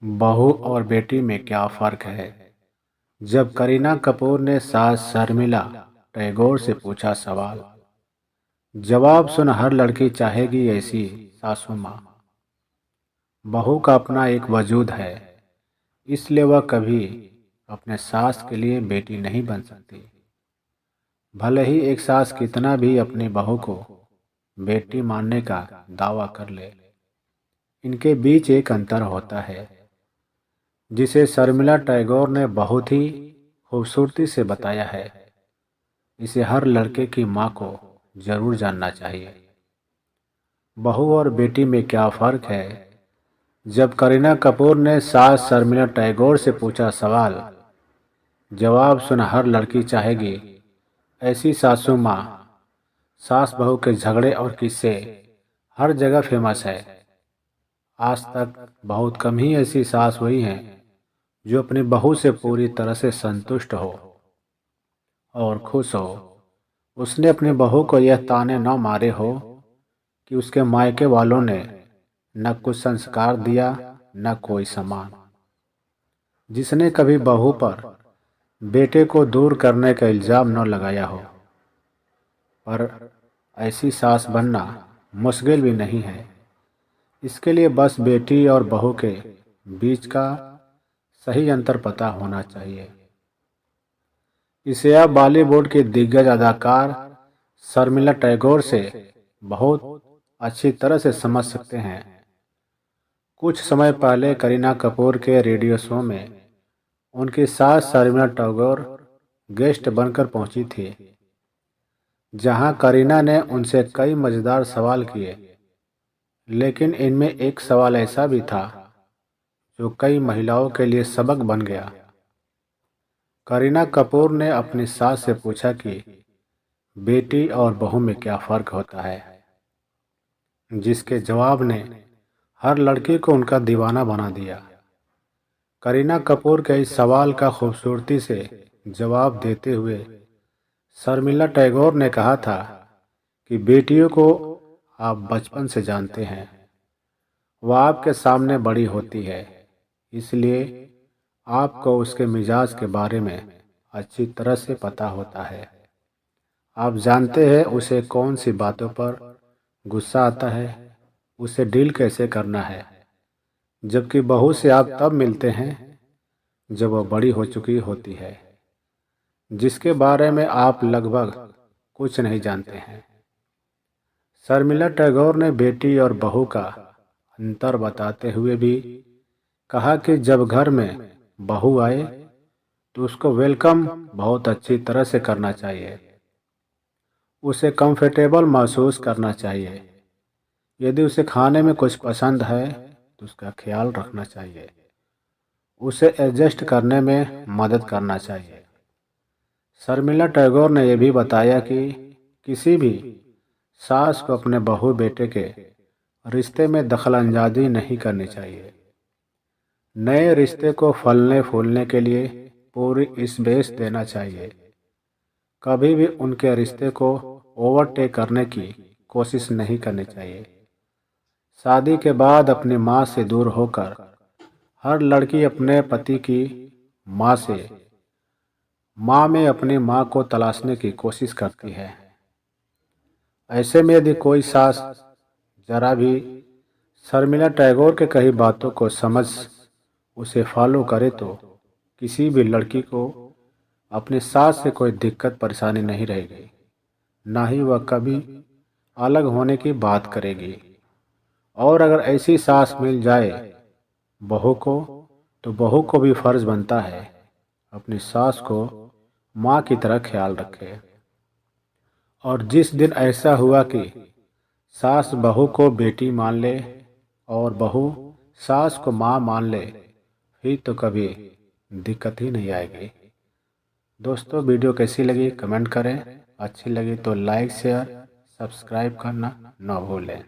बहू और बेटी में क्या फ़र्क है। जब करीना कपूर ने सास शर्मिला टैगोर से पूछा सवाल, जवाब सुन हर लड़की चाहेगी ऐसी सासू माँ। बहू का अपना एक वजूद है, इसलिए वह कभी अपने सास के लिए बेटी नहीं बन सकती। भले ही एक सास कितना भी अपनी बहू को बेटी मानने का दावा कर ले, इनके बीच एक अंतर होता है जिसे शर्मिला टैगोर ने बहुत ही खूबसूरती से बताया है। इसे हर लड़के की माँ को जरूर जानना चाहिए। बहू और बेटी में क्या फ़र्क है। जब करीना कपूर ने सास शर्मिला टैगोर से पूछा सवाल, जवाब सुन हर लड़की चाहेगी ऐसी सासू माँ। सास बहू के झगड़े और किस्से हर जगह फेमस है। आज तक बहुत कम ही ऐसी सास हुई हैं जो अपनी बहू से पूरी तरह से संतुष्ट हो और खुश हो। उसने अपनी बहू को यह ताने न मारे हो कि उसके मायके वालों ने न कुछ संस्कार दिया न कोई सम्मान। जिसने कभी बहू पर बेटे को दूर करने का इल्ज़ाम न लगाया हो। पर ऐसी सास बनना मुश्किल भी नहीं है। इसके लिए बस बेटी और बहू के बीच का सही अंतर पता होना चाहिए। इसे आप बॉलीवुड के दिग्गज अदाकार शर्मिला टैगोर से बहुत अच्छी तरह से समझ सकते हैं। कुछ समय पहले करीना कपूर के रेडियो शो में उनकी सास शर्मिला टैगोर गेस्ट बनकर पहुंची थी, जहां करीना ने उनसे कई मज़ेदार सवाल किए। लेकिन इनमें एक सवाल ऐसा भी था जो कई महिलाओं के लिए सबक बन गया। करीना कपूर ने अपनी सास से पूछा कि बेटी और बहू में क्या फ़र्क होता है, जिसके जवाब ने हर लड़की को उनका दीवाना बना दिया। करीना कपूर के इस सवाल का खूबसूरती से जवाब देते हुए शर्मिला टैगोर ने कहा था कि बेटियों को आप बचपन से जानते हैं, वह आपके सामने बड़ी होती है, इसलिए आपको उसके मिजाज के बारे में अच्छी तरह से पता होता है। आप जानते हैं उसे कौन सी बातों पर गुस्सा आता है, उसे डील कैसे करना है। जबकि बहू से आप तब मिलते हैं जब वह बड़ी हो चुकी होती है, जिसके बारे में आप लगभग कुछ नहीं जानते हैं। शर्मिला टैगोर ने बेटी और बहू का अंतर बताते हुए भी कहा कि जब घर में बहू आए तो उसको वेलकम बहुत अच्छी तरह से करना चाहिए। उसे कंफर्टेबल महसूस करना चाहिए। यदि उसे खाने में कुछ पसंद है तो उसका ख्याल रखना चाहिए। उसे एडजस्ट करने में मदद करना चाहिए। शर्मिला टैगोर ने यह भी बताया कि किसी भी सास को अपने बहू बेटे के रिश्ते में दखलंदाजी नहीं करनी चाहिए। नए रिश्ते को फलने फूलने के लिए पूरी स्पेस देना चाहिए। कभी भी उनके रिश्ते को ओवरटेक करने की कोशिश नहीं करनी चाहिए। शादी के बाद अपनी माँ से दूर होकर हर लड़की अपने पति की माँ से माँ में अपनी माँ को तलाशने की कोशिश करती है। ऐसे में यदि कोई सास जरा भी शर्मिला टैगोर के कई बातों को समझ उसे फॉलो करे तो किसी भी लड़की को अपनी सास से कोई दिक्कत परेशानी नहीं रहेगी, ना ही वह कभी अलग होने की बात करेगी। और अगर ऐसी सास मिल जाए बहू को, तो बहू को भी फर्ज बनता है अपनी सास को माँ की तरह ख्याल रखे। और जिस दिन ऐसा हुआ कि सास बहू को बेटी मान ले और बहू सास को माँ मान ले, फिर तो कभी दिक्कत ही नहीं आएगी। दोस्तों, वीडियो कैसी लगी कमेंट करें। अच्छी लगी तो लाइक शेयर सब्सक्राइब करना न भूलें।